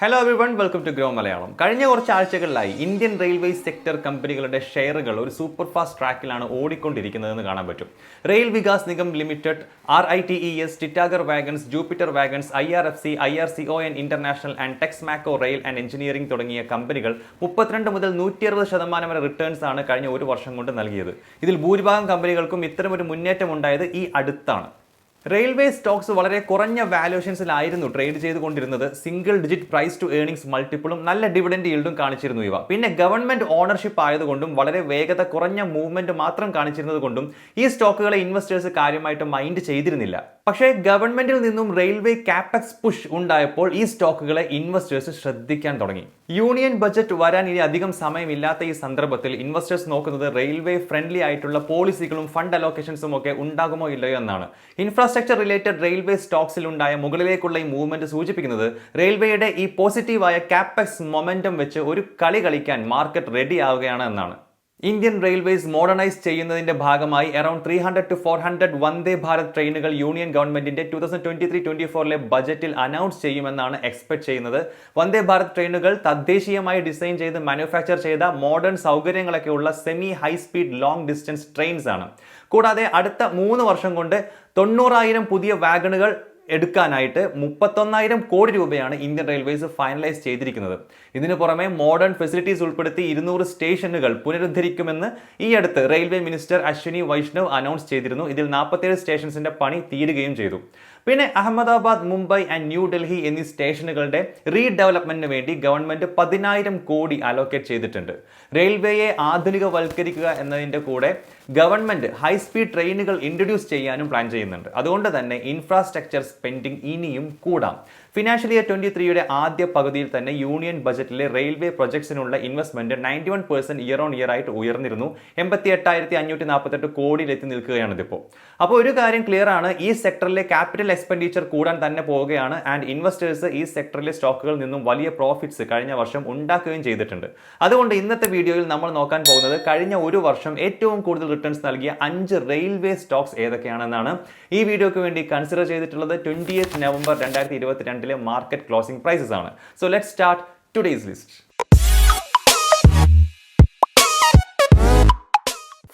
Hello everyone, welcome to Groww Malayalam. കഴിഞ്ഞ കുറച്ച് ആഴ്ചകളിലായി Indian railways sector കമ്പനികളുടെ ഷെയറുകൾ ഒരു സൂപ്പർ ഫാസ്റ്റ് ട്രാക്കിലാണ് ഓടിക്കൊണ്ടിരിക്കുന്നതെന്ന് കാണാൻ പറ്റും. Rail Vikas Nigam limited, RITES, Titagarh Wagons, Jupiter Wagons, IRFC, IRCON International and Texmaco Rail and Engineering തുടങ്ങിയ കമ്പനികൾ 32 മുതൽ 160% വരെ റിട്ടേൺസ് ആണ് കഴിഞ്ഞ ഒരു വർഷം കൊണ്ട് നൽകിയത്. ഇതിൽ ഭൂരിഭാഗം കമ്പനികൾക്കും ഇത്തരമൊരു മുന്നേറ്റം ഉണ്ടായത് ഈ അടുത്താണ്. റെയിൽവേ സ്റ്റോക്സ് വളരെ കുറഞ്ഞ വാല്യൂഷൻസിലായിരുന്നു ട്രേഡ് ചെയ്തുകൊണ്ടിരുന്നത്. Single digit price to earnings മൾട്ടിപ്പിളും നല്ല ഡിവിഡൻഡ് ഈൽഡും കാണിച്ചിരുന്നു ഇവ. പിന്നെ ഗവൺമെന്റ് ഓണർഷിപ്പ് ആയതുകൊണ്ടും വളരെ വേഗത കുറഞ്ഞ മൂവ്മെന്റ് മാത്രം കാണിച്ചിരുന്നത് കൊണ്ടും ഈ സ്റ്റോക്കുകളെ ഇൻവെസ്റ്റേഴ്സ് കാര്യമായിട്ട് മൈൻഡ് ചെയ്തിരുന്നില്ല. പക്ഷേ ഗവൺമെന്റിൽ നിന്നും റെയിൽവേ കാപെക്സ് പുഷ് ഉണ്ടായപ്പോൾ ഈ സ്റ്റോക്കുകളെ ഇൻവെസ്റ്റേഴ്സ് ശ്രദ്ധിക്കാൻ തുടങ്ങി. യൂണിയൻ ബജറ്റ് വരാൻ ഇനി അധികം സമയമില്ലാത്ത ഈ സന്ദർഭത്തിൽ ഇൻവെസ്റ്റേഴ്സ് നോക്കുന്നത് റെയിൽവേ ഫ്രണ്ട്ലി ആയിട്ടുള്ള പോളിസികളും ഫണ്ട് അലോക്കേഷൻസും ഒക്കെ ഉണ്ടാകുമോ ഇല്ലയോ എന്നാണ്. ഇൻഫ്രാസ്ട്രക്ചർ റിലേറ്റഡ് റെയിൽവേ സ്റ്റോക്സിൽ ഉണ്ടായ മുകളിലേക്കുള്ള ഈ മൂവ്മെന്റ് സൂചിപ്പിക്കുന്നത് റെയിൽവേയുടെ ഈ പോസിറ്റീവായ കാപെക്സ് മൊമെന്റം വെച്ച് ഒരു കളി കളിക്കാൻ മാർക്കറ്റ് റെഡി ആവുകയാണ് എന്നാണ്. ഇന്ത്യൻ റെയിൽവേസ് മോഡേണൈസ് ചെയ്യുന്നതിന്റെ ഭാഗമായി അറൌണ്ട് 300 to 400 വന്ദേ ഭാരത് ട്രെയിനുകൾ യൂണിയൻ ഗവൺമെന്റിന്റെ 2023-24 ബജറ്റിൽ അനൗൺസ് ചെയ്യുമെന്നാണ് എക്സ്പെക്ട് ചെയ്യുന്നത്. വന്ദേ ഭാരത് ട്രെയിനുകൾ തദ്ദേശീയമായി ഡിസൈൻ ചെയ്ത് മാനുഫാക്ചർ ചെയ്ത മോഡേൺ സൗകര്യങ്ങളൊക്കെ ഉള്ള semi high speed long distance trains ആണ്. കൂടാതെ അടുത്ത 3 വർഷം കൊണ്ട് 90,000 പുതിയ വാഗണുകൾ എടുക്കാനായിട്ട് 31,000 കോടി രൂപയാണ് ഇന്ത്യൻ റെയിൽവേസ് ഫൈനലൈസ് ചെയ്തിരിക്കുന്നത്. ഇതിനു പുറമെ മോഡേൺ ഫെസിലിറ്റീസ് ഉൾപ്പെടുത്തി 200 സ്റ്റേഷനുകൾ പുനരുദ്ധരിക്കുമെന്ന് ഈ അടുത്ത് railway minister Ashwini Vaishnaw announce ചെയ്തിരുന്നു. ഇതിൽ 47 സ്റ്റേഷൻസിന്റെ പണി തീരുകയും ചെയ്തു. പിന്നെ അഹമ്മദാബാദ്, മുംബൈ ആൻഡ് ന്യൂഡൽഹി എന്നീ സ്റ്റേഷനുകളുടെ റീഡെവലപ്മെന്റിന് വേണ്ടി ഗവൺമെന്റ് 10,000 കോടി അലോക്കേറ്റ് ചെയ്തിട്ടുണ്ട്. റെയിൽവേയെ ആധുനികവൽക്കരിക്കുക എന്നതിന്റെ കൂടെ ഗവൺമെന്റ് ഹൈസ്പീഡ് ട്രെയിനുകൾ ഇൻട്രൊഡ്യൂസ് ചെയ്യാനും പ്ലാൻ ചെയ്യുന്നുണ്ട്. അതുകൊണ്ട് തന്നെ ഇൻഫ്രാസ്ട്രക്ചർ സ്പെൻഡിംഗ് ഇനിയും കൂടാം. ഫിനാൻഷ്യൽ ഇയർ 23യുടെ ആദ്യ പകുതിയിൽ തന്നെ യൂണിയൻ ബജറ്റിലെ റെയിൽവേ പ്രൊജക്ട്സിനുള്ള ഇൻവെസ്റ്റ്മെന്റ് 91% ഇയർ ഓൺ ഇയർ ആയിട്ട് ഉയർന്നിരുന്നു. 88,548 കോടിയിലെത്തി നിൽക്കുകയാണ് ഇതിപ്പോൾ. അപ്പോൾ ഒരു കാര്യം ക്ലിയർ ആണ്, ഈ സെക്ടറിലെ ക്യാപിറ്റൽ എക്സ്പെൻഡിച്ചർ കൂടാൻ തന്നെ പോവുകയാണ്. ആൻഡ് ഇൻവെസ്റ്റേഴ്സ് ഈ സെക്ടറിലെ സ്റ്റോക്കുകളിൽ നിന്നും വലിയ പ്രോഫിറ്റ്സ് കഴിഞ്ഞ വർഷം ഉണ്ടാക്കുകയും ചെയ്തിട്ടുണ്ട്. അതുകൊണ്ട് ഇന്നത്തെ വീഡിയോയിൽ നമ്മൾ നോക്കാൻ പോകുന്നത് കഴിഞ്ഞ ഒരു വർഷം ഏറ്റവും കൂടുതൽ റിട്ടേൺസ് നൽകിയ 5 റെയിൽവേ സ്റ്റോക്സ് ഏതൊക്കെയാണെന്നാണ്. ഈ വീഡിയോക്ക് വേണ്ടി കൺസിഡർ ചെയ്തിട്ടുള്ളത് 20th November 2022 market closing prices ആണ്. So let's start today's list.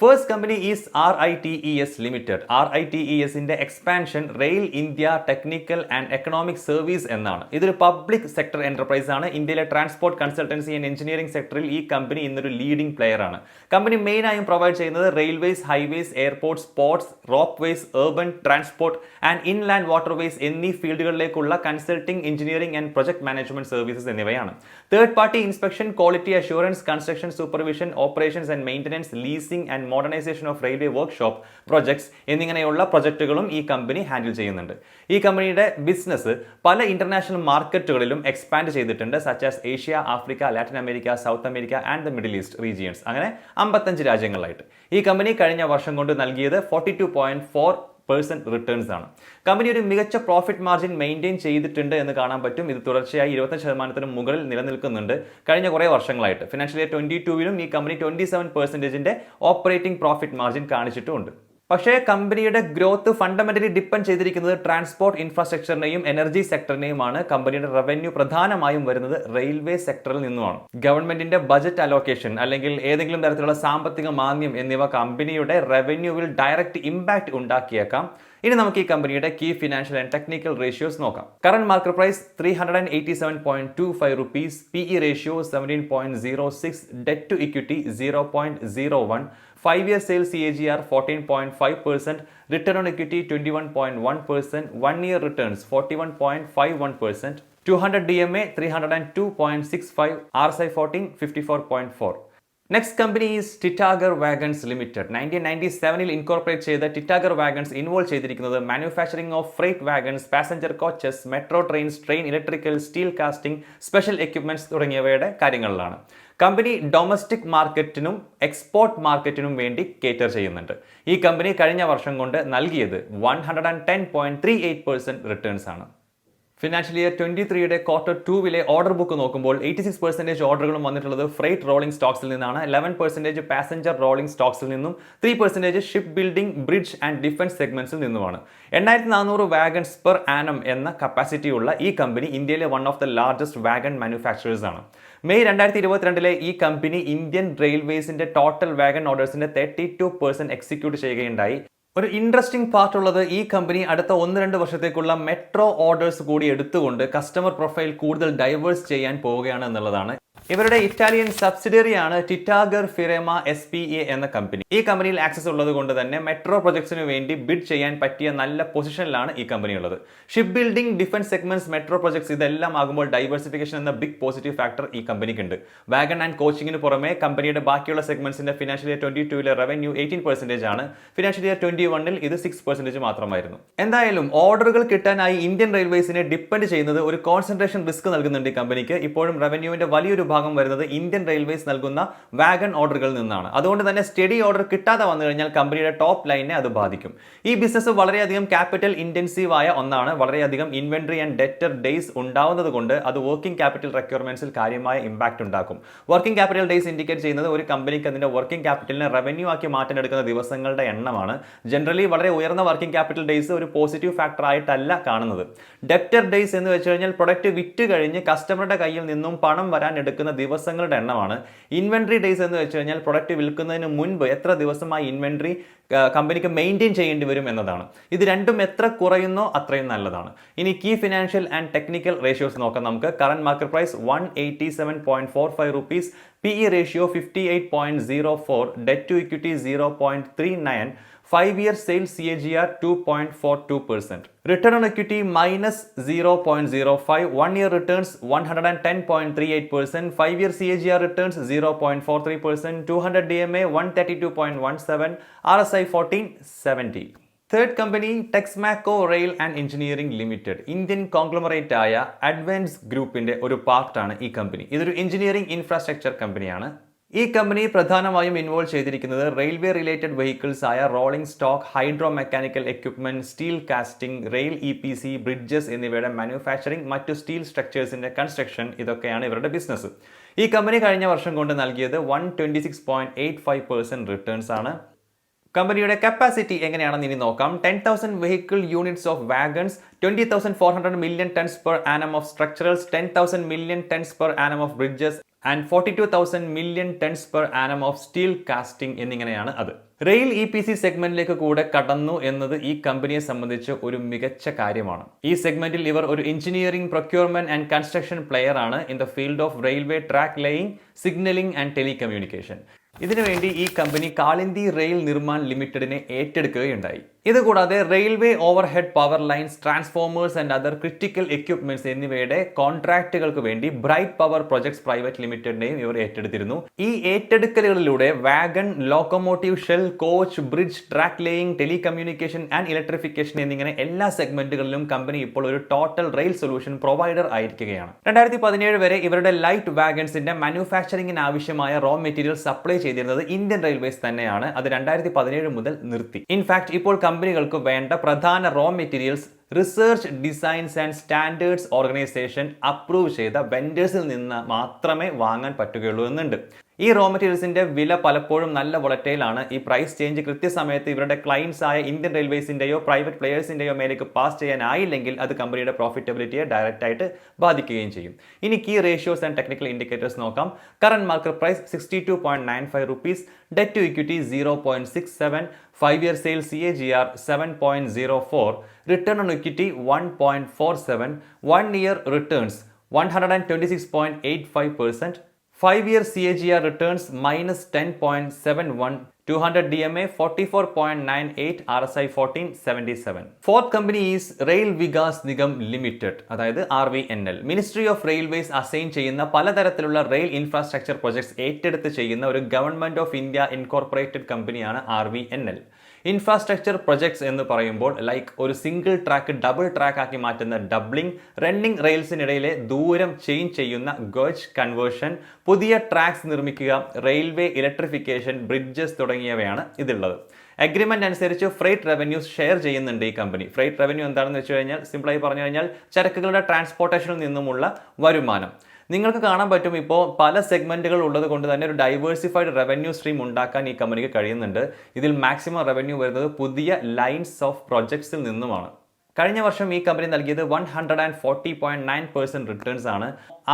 First company is RITES Limited. RITES ന്റെ expansion rail India technical and economic service എന്നാണ്. ഇതൊരു പബ്ലിക് സെക്ടർ എന്റർപ്രൈസ് ആണ്. ഇന്ത്യയിലെ ട്രാൻസ്പോർട്ട് കൺസൾട്ടൻസി ആൻഡ് എഞ്ചിനീയറിംഗ് സെക്ടറിൽ ഈ company ഇന്നൊരു leading player ആണ്. കമ്പനി മെയിൻ ആയും പ്രൊവൈഡ് ചെയ്യുന്നത് railways, highways, airports, ports, ropeways, urban transport and inland waterways എന്നീ ഫീൽഡുകളിലേക്കുള്ള consulting, engineering and project management services എന്നിവയാണ്. Third party inspection, quality assurance, construction supervision, operations and maintenance, leasing and modernisation of railway workshop projects എന്നിങ്ങനെയുള്ള പ്രൊജക്ടുകളും ഈ company handle ചെയ്യുന്നുണ്ട്. ഈ കമ്പനിയുടെ business പല ഇന്റർനാഷണൽ മാർക്കറ്റുകളിലും എക്സ്പാൻഡ് ചെയ്തിട്ടുണ്ട്, such as Asia, Africa, Latin America, south America and the middle east regions. അങ്ങനെ 55 രാജ്യങ്ങളിലായിട്ട് ഈ കമ്പനി കഴിഞ്ഞ വർഷം കൊണ്ട് നൽകിയത് 42.4% റിട്ടേൺസ് ആണ്. കമ്പനി ഒരു മികച്ച പ്രോഫിറ്റ് മാർജിൻ മെയിൻറ്റെയിൻ ചെയ്തിട്ടുണ്ട് എന്ന് കാണാൻ പറ്റും. ഇത് തുടർച്ചയായി 25% മുകളിൽ നിലനിൽക്കുന്നുണ്ട് കഴിഞ്ഞ കുറേ വർഷങ്ങളായിട്ട്. ഫിനാൻഷ്യൽ ഇയർ 22-ലും ഈ കമ്പനി 27% ഓപ്പറേറ്റിംഗ് പ്രോഫിറ്റ് മാർജിൻ കാണിച്ചിട്ടുമുണ്ട്. പക്ഷേ കമ്പനിയുടെ ഗ്രോത്ത് ഫണ്ടമെന്റലി ഡിപ്പെൻഡ് ചെയ്തിരിക്കുന്നത് ട്രാൻസ്പോർട്ട് ഇൻഫ്രാസ്ട്രക്ചറിനെയും എനർജി സെക്ടറിനെയുമാണ്. കമ്പനിയുടെ റവന്യൂ പ്രധാനമായും വരുന്നത് റെയിൽവേ സെക്ടറിൽ നിന്നുമാണ്. ഗവൺമെന്റിന്റെ ബജറ്റ് അലോക്കേഷൻ അല്ലെങ്കിൽ ഏതെങ്കിലും തരത്തിലുള്ള സാമ്പത്തിക മാന്ദ്യം എന്നിവ കമ്പനിയുടെ റവന്യൂവിൽ ഡയറക്റ്റ് ഇമ്പാക്ട് ഉണ്ടാക്കിയേക്കാം. ഇനി നമുക്ക് ഈ കമ്പനിയുടെ key financial and technical ratios നോക്കാം. Current market price 387.25 rupees, PE ratio 17.06, debt to equity 0.01, 5-year sales CAGR 14.5%, return on equity 21.1%, 1-year returns 41.51%, 200 DMA 302.65, RSI 14 54.4. Next company is Titagarh Wagons Limited. 1997-ൽ incorporate ചെയ്ത Titagarh Wagons involve ചെയ്തിരിക്കുന്നത് manufacturing of freight wagons, passenger coaches, metro trains, train electrical, steel casting, special equipments തുടങ്ങിയവയുടെ കാര്യങ്ങളിലാണ്. Company domestic മാർക്കറ്റിനും export മാർക്കറ്റിനും വേണ്ടി cater ചെയ്യുന്നുണ്ട്. ഈ കമ്പനി കഴിഞ്ഞ വർഷം കൊണ്ട് നൽകിയത് 110.38% റിട്ടേൺസ് ആണ്. ഫിനാൻഷ്യൽ ഇയർ 23യുടെ Q2 ഓർഡർ ബുക്ക് നോക്കുമ്പോൾ 86% ഓർഡറുകളും വന്നിട്ടുള്ളത് ഫ്രൈറ്റ് റോളിംഗ് സ്റ്റോക്സിൽ നിന്നാണ്, 11% പാസഞ്ചർ റോളിംഗ് സ്റ്റോക്സിൽ നിന്നും, 3% ship building, bridge and defence സെഗ്മെന്റ്സിൽ നിന്നുമാണ്. 8400 വാഗൺസ് പെർ ആനം എന്ന കപ്പാസിറ്റിയുള്ള ഈ കമ്പനി ഇന്ത്യയിലെ one of the largest wagon manufacturers ആണ്. മെയ് 2022 ഈ കമ്പനി ഇന്ത്യൻ റെയിൽവേസിന്റെ ടോട്ടൽ വാഗൺ ഓർഡേഴ്സിന്റെ 32% എക്സിക്യൂട്ട് ചെയ്യുകയുണ്ടായി. ഒരു ഇൻട്രസ്റ്റിംഗ് പാർട്ട് ഉള്ളത്, ഈ കമ്പനി അടുത്ത 1-2 വർഷത്തേക്കുള്ള മെട്രോ ഓർഡേഴ്സ് കൂടി എടുത്തുകൊണ്ട് കസ്റ്റമർ പ്രൊഫൈൽ കൂടുതൽ ഡൈവേഴ്സ് ചെയ്യാൻ പോവുകയാണ് എന്നുള്ളതാണ്. ഇവരുടെ ഇറ്റാലിയൻ സബ്സിഡിയറിയാണ് ടിറ്റാഗർ ഫിറേമ SPA എന്ന കമ്പനി. ഈ കമ്പനിയിൽ ആക്സസ് ഉള്ളത് കൊണ്ട് തന്നെ മെട്രോ പ്രൊജക്ട്സിന് വേണ്ടി ബിഡ് ചെയ്യാൻ പറ്റിയ നല്ല പൊസിഷനിലാണ് ഈ കമ്പനി ഉള്ളത്. Ship building, defence segments, metro projects ഇതെല്ലാം ആകുമ്പോൾ ഡൈവേഴ്സിഫിക്കേഷൻ എന്ന ബിഗ് പോസിറ്റീവ് ഫാക്ടർ ഈ കമ്പനിക്ക് ഉണ്ട്. വാഗൺ ആൻഡ് കോച്ചിങ്ങിന് പുറമെ കമ്പനിയുടെ ബാക്കിയുള്ള സെഗ്മെന്റ്സിന്റെ ഫിനാൻഷ്യൽ ഇയർ 22 റവന്യൂ 18% ആണ്. ഫിനാൻഷ്യൽ ഇയർ 21 ഇത് 6% മാത്രമായിരുന്നു. എന്തായാലും ഓർഡറുകൾ കിട്ടാനായി ഇന്ത്യൻ റെയിൽവേസിനെ ഡിപ്പെൻഡ് ചെയ്യുന്നത് ഒരു കോൺസെൻട്രേഷൻ റിസ്ക് നൽകുന്നുണ്ട് ഈ കമ്പനിക്ക്. ഇപ്പോഴും റവന്യൂവിന്റെ വലിയൊരു ഭാഗം വരുന്നത് ഇന്ത്യൻ റെയിൽവേസ് നൽകുന്ന വാഗൺ ഓർഡറുകളിൽ നിന്നാണ്. അതുകൊണ്ട് തന്നെ സ്റ്റഡി ഓർഡർ കിട്ടാതെ വന്നു കഴിഞ്ഞാൽ കമ്പനിയുടെ ടോപ്പ് ലൈനെ അത് ബാധിക്കും. ഈ ബിസിനസ് വളരെയധികം ക്യാപിറ്റൽ ഇന്റൻസീവ് ആയ ഒന്നാണ്. വളരെയധികം ഇൻവെന്ററി ആൻഡ് ഡെറ്റർ ഡേയ്സ് ഉണ്ടാവുന്നത് കൊണ്ട് അത് വർക്കിംഗ് ക്യാപിറ്റൽ റിക്വയർമെന്റ്സിൽ കാര്യമായ ഇമ്പാക്ട് ഉണ്ടാക്കും. വർക്കിംഗ് ക്യാപിറ്റൽ ഡേയ്സ് ഇൻഡിക്കേറ്റ് ചെയ്യുന്നത് ഒരു കമ്പനിക്ക് അതിന്റെ വർക്കിംഗ് ക്യാപിറ്റലിനെ റവന്യൂ ആക്കി മാറ്റാൻ എടുക്കുന്ന ദിവസങ്ങളുടെ എണ്ണമാണ്. ജനറലി വളരെ ഉയർന്ന വർക്കിംഗ് ക്യാപിറ്റൽ ഡേയ്സ് ഒരു പോസിറ്റീവ് ഫാക്ടർ ആയിട്ടല്ല കാണുന്നത്. ഡെപ്റ്റർ ഡേയ്സ് എന്ന് വെച്ച് കഴിഞ്ഞാൽ പ്രൊഡക്റ്റ് വിറ്റ് കഴിഞ്ഞ് കസ്റ്റമറുടെ കയ്യിൽ നിന്നും പണം വരാൻ എടുക്കുന്ന ദിവസങ്ങളുടെ എണ്ണമാണ്. ഇൻവെന്ററി ഡേയ്സ് എന്ന് വെച്ച് കഴിഞ്ഞാൽ പ്രൊഡക്റ്റ് വിൽക്കുന്നതിന് മുൻപ് എത്ര ദിവസമായി ഇൻവെന്ററി കമ്പനിക്ക് മെയിൻറ്റെയിൻ ചെയ്യേണ്ടി വരും എന്നതാണ്. ഇത് രണ്ടും എത്ര കുറയുന്നോ അത്രയും നല്ലതാണ്. ഇനി key financial and technical ratios നോക്കാം നമുക്ക്. Current market price 187.45 rupees, PE ratio 58.04, debt to equity 0.39, 5-year sales CAGR 2.42%. Return on equity minus 0.05, 1-year returns 110.38%, 5-year CAGR returns 0.43%, 200 DMA 132.17, RSI 1470. Third company, Texmaco Rail and Engineering Limited. Indian conglomerate ആയ advance ഗ്രൂപ്പിന്റെ ഒരു പാർട്ടാണ് ഈ company. ഇതൊരു engineering infrastructure കമ്പനിയാണ്. ഈ company പ്രധാനമായും involve ചെയ്തിരിക്കുന്നത് റെയിൽവേ റിലേറ്റഡ് വെഹിക്കിൾസ് ആയ rolling stock, hydro mechanical equipment, steel casting, rail EPC, bridges എന്നിവയുടെ മാനുഫാക്ചറിംഗ്, മറ്റു സ്റ്റീൽ സ്ട്രക്ചേഴ്സിന്റെ കൺസ്ട്രക്ഷൻ, ഇതൊക്കെയാണ് ഇവരുടെ ബിസിനസ്. ഈ കമ്പനി കഴിഞ്ഞ വർഷം കൊണ്ട് നൽകിയത് 126.85% റിട്ടേൺസ് ആണ്. കമ്പനിയുടെ കപ്പാസിറ്റി എങ്ങനെയാണെന്ന് ഇനി നോക്കാം. 10,000 vehicle units of wagons, 20,400 million tons per annum of structurals, 10,000 million tons per annum of bridges and 42,000 million tons per annum of steel casting എന്നിങ്ങനെയാണ് അത്. റെയിൽ EPC സെഗ്മെന്റിലേക്ക് കൂടെ കടന്നു എന്നത് ഈ കമ്പനിയെ സംബന്ധിച്ച് ഒരു മികച്ച കാര്യമാണ്. ഈ സെഗ്മെന്റിൽ ഇവർ ഒരു engineering, procurement and construction player ആണ് in the field of railway track laying, signalling and telecommunication. ഇതിനുവേണ്ടി ഈ കമ്പനി കാളിന്തി റെയിൽ നിർമ്മാൺ ലിമിറ്റഡിനെ ഏറ്റെടുക്കുകയുണ്ടായി. ഇതുകൂടാതെ railway overhead power lines, transformers and other critical equipments എന്നിവയുടെ കോൺട്രാക്റ്റുകൾക്ക് വേണ്ടി ബ്രൈറ്റ് പവർ പ്രൊജക്ട്സ് പ്രൈവറ്റ് ലിമിറ്റഡിനെയും ഇവർ ഏറ്റെടുത്തിരുന്നു. ഈ ഏറ്റെടുക്കലുകളിലൂടെ wagon, locomotive, shell, coach, bridge, track laying, telecommunication and electrification എന്നിങ്ങനെ എല്ലാ സെഗ്മെന്റുകളിലും കമ്പനി ഇപ്പോൾ ഒരു ടോട്ടൽ റെയിൽ സൊല്യൂഷൻ പ്രൊവൈഡർ ആയിരിക്കുകയാണ്. 2017 വരെ ഇവരുടെ ലൈറ്റ് വാഗൺസിന്റെ മാനുഫാക്ചറിംഗിന് ആവശ്യമായ റോ മെറ്റീരിയൽ സപ്ലൈ ചെയ്തിരുന്നത് ഇന്ത്യൻ റെയിൽവേസ് തന്നെയാണ്. അത് 2017 മുതൽ നിർത്തി. ഇൻഫാക്ട് ഇപ്പോൾ കമ്പനികൾക്ക് വേണ്ട പ്രധാന raw materials research, designs and standards organisation approve ചെയ്ത വെൻഡേഴ്സിൽ നിന്ന് മാത്രമേ വാങ്ങാൻ പറ്റുകയുള്ളൂ എന്നുണ്ട്. ഈ റോ മെറ്റീരിയൽസിന്റെ വില പലപ്പോഴും നല്ല വോളറ്റൈൽ ആണ്. ഈ പ്രൈസ് ചേഞ്ച് കൃത്യസമയത്ത് ഇവരുടെ ക്ലയൻസ് ആയ ഇന്ത്യൻ റെയിൽവേസിന്റെയോ പ്രൈവറ്റ് പ്ലെയേഴ്സിന്റെയോ മേലേക്ക് പാസ് ചെയ്യാനായില്ലെങ്കിൽ അത് കമ്പനിയുടെ പ്രോഫിറ്റബിലിറ്റിയെ ഡയറക്റ്റ് ആയിട്ട് ബാധിക്കുകയും ചെയ്യും. ഇനി key ratios and technical indicators നോക്കാം. Current market price 62.95 rupees, debt to equity 0.67, 5-year sales CAGR 7.04, return on equity 1.47, 1-year returns 126.85%, 5-year CAGR returns minus 10.71, 200 DMA 44.98, RSI 1477. Fourth company is Vikas Nigam Limited, അതായത് RVNL. Ministry of railways assign ചെയ്യുന്ന പലതരത്തിലുള്ള rail infrastructure projects ഏറ്റെടുത്ത് ചെയ്യുന്ന ഒരു government of India incorporated കമ്പനിയാണ് RVNL. Infrastructure projects എന്ന് പറയുമ്പോൾ like ഒരു സിംഗിൾ ട്രാക്ക് ഡബിൾ ട്രാക്ക് ആക്കി മാറ്റുന്ന ഡബ്ലിംഗ്, റണ്ണിംഗ് റെയിൽസിനിടയിലെ ദൂരം ചേഞ്ച് ചെയ്യുന്ന ഗേജ് കൺവേർഷൻ, പുതിയ ട്രാക്സ് നിർമ്മിക്കുക, റെയിൽവേ ഇലക്ട്രിഫിക്കേഷൻ, ബ്രിഡ്ജസ് തുടങ്ങിയവയാണ് ഇതുള്ളത്. അഗ്രിമെന്റ് അനുസരിച്ച് ഫ്രൈറ്റ് റവന്യൂസ് ഷെയർ ചെയ്യുന്നുണ്ട് ഈ കമ്പനി. ഫ്രൈറ്റ് റവന്യൂ എന്താണെന്ന് വെച്ച് കഴിഞ്ഞാൽ സിമ്പിളായി പറഞ്ഞു കഴിഞ്ഞാൽ ചരക്കുകളുടെ ട്രാൻസ്പോർട്ടേഷനിൽ നിന്നുമുള്ള വരുമാനം. നിങ്ങൾക്ക് കാണാൻ പറ്റും ഇപ്പോൾ പല സെഗ്മെന്റുകൾ ഉള്ളത് കൊണ്ട് തന്നെ ഒരു ഡൈവേഴ്സിഫൈഡ് റവന്യൂ സ്ട്രീം ഉണ്ടാക്കാൻ ഈ കമ്പനിക്ക് കഴിയുന്നുണ്ട്. ഇതിൽ മാക്സിമം റവന്യൂ വരുന്നത് പുതിയ ലൈൻസ് ഓഫ് പ്രൊജക്ട്സിൽ നിന്നുമാണ്. കഴിഞ്ഞ വർഷം ഈ കമ്പനി നൽകിയത് 140.9% റിട്ടേൺസ് ആണ്.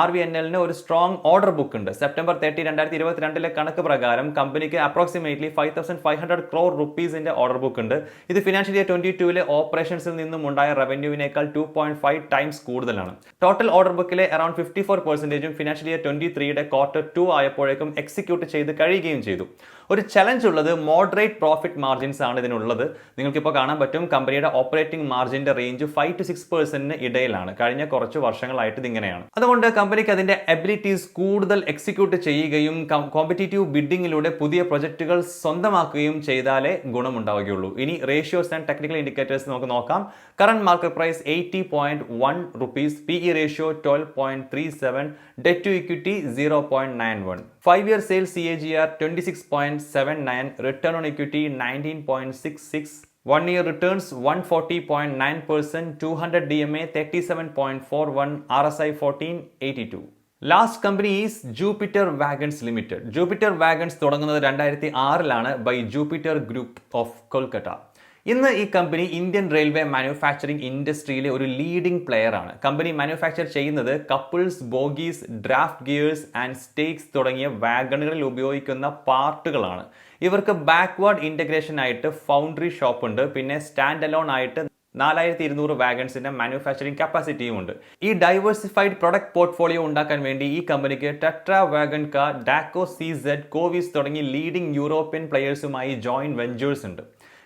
RVNLന് ഒരു സ്ട്രോങ് ഓർഡർ ബുക്ക് ഉണ്ട്. സെപ്റ്റംബർ 30, 2022 കണക്ക് പ്രകാരം കമ്പനിക്ക് അപ്രോക്സിമേറ്റ്ലി 5,500 crore റുപ്പീസിന്റെ ഓർഡർ ബുക്ക് ഉണ്ട്. ഇത് ഫിനാൻഷ്യൽ ഇയർ 22 ഓപ്പറേഷൻസിൽ നിന്നും ഉണ്ടായ റവന്യൂവിനേക്കാൾ 2.5 ടൈംസ് കൂടുതലാണ്. ടോട്ടൽ ഓർഡർ ബുക്കിലെ അറൌണ്ട് 54% ഫിനാൻഷ്യൽ ഇയർ 23 Q2 ആയപ്പോഴേക്കും എക്സിക്യൂട്ട് ചെയ്ത് കഴിയുകയും ചെയ്തു. ഒരു ചലഞ്ച് ഉള്ളത് മോഡറേറ്റ് പ്രോഫിറ്റ് മാർജിൻസ് ആണ് ഇതിനുള്ളത്. നിങ്ങൾക്കിപ്പോൾ കാണാൻ പറ്റും കമ്പനിയുടെ ഓപ്പറേറ്റിംഗ് മാർജിന്റെ റേഞ്ച് 5 to 6% ഇടയിലാണ്. കഴിഞ്ഞ കുറച്ച് വർഷങ്ങളായിട്ട് ഇതിങ്ങനെയാണ്. അതുകൊണ്ട് കമ്പനിക്ക് അതിന്റെ എബിലിറ്റീസ് കൂടുതൽ എക്സിക്യൂട്ട് ചെയ്യുകയും കോമ്പറ്റീറ്റീവ് ബിഡിങ്ങിലൂടെ പുതിയ പ്രൊജക്ടുകൾ സ്വന്തമാക്കുകയും ചെയ്താലേ ഗുണമുണ്ടാവുകയുള്ളൂ. ഇനി റേഷ്യോസ് ആൻഡ് ടെക്നിക്കൽ ഇൻഡിക്കേറ്റേഴ്സ് നമുക്ക് നോക്കാം. Current market price 80.1 rupees, PE ratio 12.37, debt to equity 0.91, 5-year sales CAGR 26.79, return on equity 19.66, 1-year returns 140.9%, 200 DMA 37.41, RSI 1482. Last company is Jupiter wagons limited. Jupiter wagons തുടങ്ങുന്നത് 2006 by Jupiter group of Kolkata. ഇന്ന് ഈ company Indian railway manufacturing ഇൻഡസ്ട്രിയിലെ ഒരു leading player ആണ്. Company manufacture ചെയ്യുന്നത് couplers, bogies, draft gears and stakes തുടങ്ങിയ വാഗണുകളിൽ ഉപയോഗിക്കുന്ന പാർട്ടുകളാണ്. ഇവർക്ക് ബാക്ക്വേർഡ് ഇന്റഗ്രേഷൻ ആയിട്ട് ഫൗണ്ടറി ഷോപ്പ് ഉണ്ട്. പിന്നെ സ്റ്റാൻഡ് അലോൺ ആയിട്ട് 4200 വാഗൺസിന്റെ മാനുഫാക്ചറിംഗ് കപ്പാസിറ്റിയും ഉണ്ട്. ഈ ഡൈവേഴ്സിഫൈഡ് പ്രൊഡക്റ്റ് പോർട്ട്ഫോളിയോ ഉണ്ടാക്കാൻ വേണ്ടി ഈ കമ്പനിക്ക് tetra wagon car, Dhaka, CZ, കോവിസ് തുടങ്ങി ലീഡിംഗ് യൂറോപ്യൻ പ്ലെയേഴ്സുമായി ജോയിന്റ് വെഞ്ചേഴ്സ് ഉണ്ട്.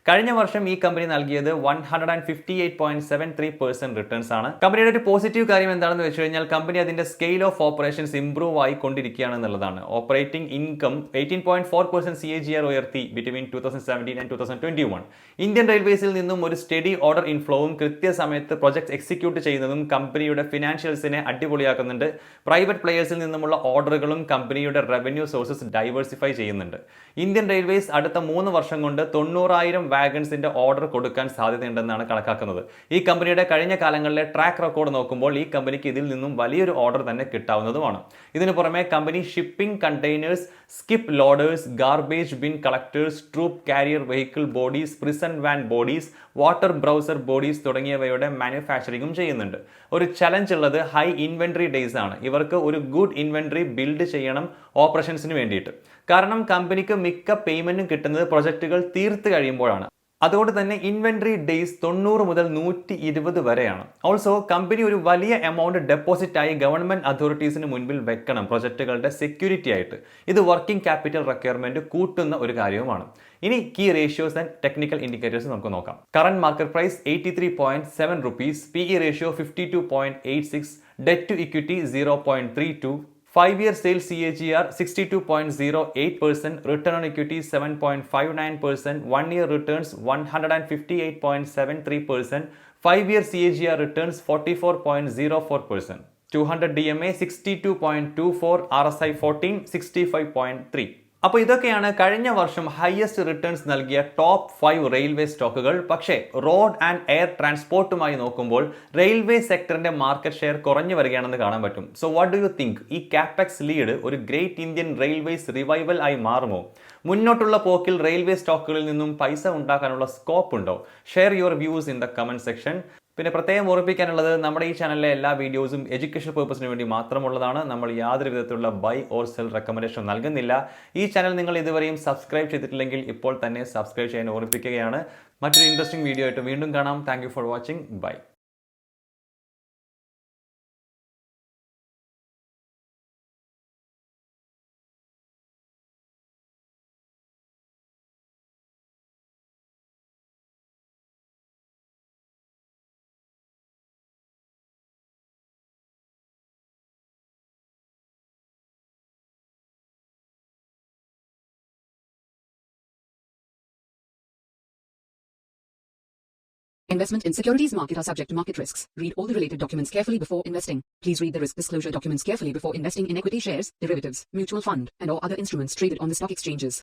കഴിഞ്ഞ വർഷം ഈ കമ്പനി നൽകിയത് 158.73% റിട്ടേൺസ് ആണ്. കമ്പനിയുടെ ഒരു പോസിറ്റീവ് കാര്യം എന്താണെന്ന് വെച്ച് കഴിഞ്ഞാൽ കമ്പനി അതിന്റെ സ്കെയിൽ ഓഫ് ഓപ്പറേഷൻസ് ഇംപ്രൂവ് ആയിക്കൊണ്ടിരിക്കുകയാണ് എന്നുള്ളതാണ്. ഓപ്പറേറ്റിംഗ് ഇൻകം 18.4% CAGR ഉയർത്തി ബിറ്റ്വീൻ 2017 and 2021. ഇന്ത്യൻ റെയിൽവേസിൽ നിന്നും ഒരു സ്റ്റഡി ഓർഡർ ഇൻഫ്ലോവും കൃത്യസമയത്ത് പ്രൊജക്ട്സ് എക്സിക്യൂട്ട് ചെയ്യുന്നതും കമ്പനിയുടെ ഫിനാൻഷ്യൽസിനെ അടിപൊളിയാക്കുന്നുണ്ട്. പ്രൈവറ്റ് പ്ലെയേഴ്സിൽ നിന്നുമുള്ള ഓർഡറുകളും കമ്പനിയുടെ റവന്യൂ സോഴ്സസ് ഡൈവേഴ്സിഫൈ ചെയ്യുന്നുണ്ട്. ഇന്ത്യൻ റെയിൽവേസ് അടുത്ത 3 വർഷം കൊണ്ട് 90,000 വാഗൺസിന്റെ ഓർഡർ കൊടുക്കാൻ സാധ്യതയുണ്ടെന്നാണ് കണക്കാക്കുന്നത്. ഈ കമ്പനിയുടെ കഴിഞ്ഞ കാലങ്ങളിലെ ട്രാക്ക് റെക്കോർഡ് നോക്കുമ്പോൾ ഈ കമ്പനിക്ക് ഇതിൽ നിന്നും വലിയൊരു ഓർഡർ തന്നെ കിട്ടാവുന്നതുമാണ്. ഇതിനു പുറമെ company shipping containers, skip loaders, garbage bin collectors, troop carrier vehicle bodies, prison van bodies, water browser bodies തുടങ്ങിയവയുടെ മാനുഫാക്ചറിംഗും ചെയ്യുന്നുണ്ട്. ഒരു ചലഞ്ച് ഉള്ളത് ഹൈ ഇൻവെന്ററി ഡേയ്സ് ആണ്. ഇവർക്ക് ഒരു ഗുഡ് ഇൻവെന്ററി ബിൽഡ് ചെയ്യണം ഓപ്പറേഷൻസിന് വേണ്ടിയിട്ട്. കാരണം കമ്പനിക്ക് മിക്ക പേയ്മെന്റും കിട്ടുന്നത് പ്രൊജക്ടുകൾ തീർത്ത് കഴിയുമ്പോഴാണ്. അതുകൊണ്ട് തന്നെ ഇൻവെന്ററി ഡേയ്സ് 90 മുതൽ 120 വരെയാണ്. ഓൾസോ കമ്പനി ഒരു വലിയ എമൗണ്ട് ഡെപ്പോസിറ്റ് ആയി ഗവൺമെന്റ് അതോറിറ്റീസിന് മുൻപിൽ വെക്കണം പ്രൊജക്ടുകളുടെ സെക്യൂരിറ്റി ആയിട്ട്. ഇത് വർക്കിംഗ് ക്യാപിറ്റൽ റിക്വയർമെന്റ് കൂട്ടുന്ന ഒരു കാര്യവുമാണ്. ഇനി key ratios and technical indicators നമുക്ക് നോക്കാം. Current market price 83.7 rupees, PE ratio 52.86, debt to equity 0.32, 5-year sales CAGR 62.08%, return on equity 7.59%, 1-year returns 158.73%, 5-year CAGR returns 44.04%, 200 DMA 62.24, RSI 1465.3. അപ്പോൾ ഇതൊക്കെയാണ് കഴിഞ്ഞ വർഷം ഹയസ്റ്റ് റിട്ടേൺസ് നൽകിയ ടോപ്പ് 5 റെയിൽവേ സ്റ്റോക്കുകൾ. പക്ഷേ road and air ട്രാൻസ്പോർട്ടുമായി നോക്കുമ്പോൾ റെയിൽവേ സെക്ടറിന്റെ മാർക്കറ്റ് ഷെയർ കുറഞ്ഞു വരികയാണെന്ന് കാണാൻ പറ്റും. So what do you think? ഈ കാപ്പെക്സ് ലീഡ് ഒരു ഗ്രേറ്റ് ഇന്ത്യൻ റെയിൽവേസ് റിവൈവൽ ആയി മാറുമോ? മുന്നോട്ടുള്ള പോക്കിൽ റെയിൽവേ സ്റ്റോക്കുകളിൽ നിന്നും പൈസ ഉണ്ടാക്കാനുള്ള സ്കോപ്പ് ഉണ്ടോ? Share your views in the comment section. പിന്നെ പ്രത്യേകം ഓർമ്മിപ്പിക്കാനുള്ളത്, നമ്മുടെ ഈ ചാനലിലെ എല്ലാ വീഡിയോസും എഡ്യൂക്കേഷൻ പർപ്പസിന് വേണ്ടി മാത്രമുള്ളതാണ്. നമ്മൾ യാതൊരു വിധത്തിലുള്ള ബൈ ഓർ സെൽ റെക്കമെൻഡേഷൻ നൽകുന്നില്ല. ഈ ചാനൽ നിങ്ങൾ ഇതുവരെയും സബ്സ്ക്രൈബ് ചെയ്തിട്ടില്ലെങ്കിൽ ഇപ്പോൾ തന്നെ സബ്സ്ക്രൈബ് ചെയ്യാൻ ഓർമ്മിപ്പിക്കുകയാണ്. മറ്റൊരു ഇൻട്രസ്റ്റിംഗ് വീഡിയോ ആയിട്ട് വീണ്ടും കാണാം. Thank you for watching. Bye. Investment in securities market are subject to market risks. Read all the related documents carefully before investing. Please read the risk disclosure documents carefully before investing in equity shares, derivatives, mutual fund, and or other instruments traded on the stock exchanges.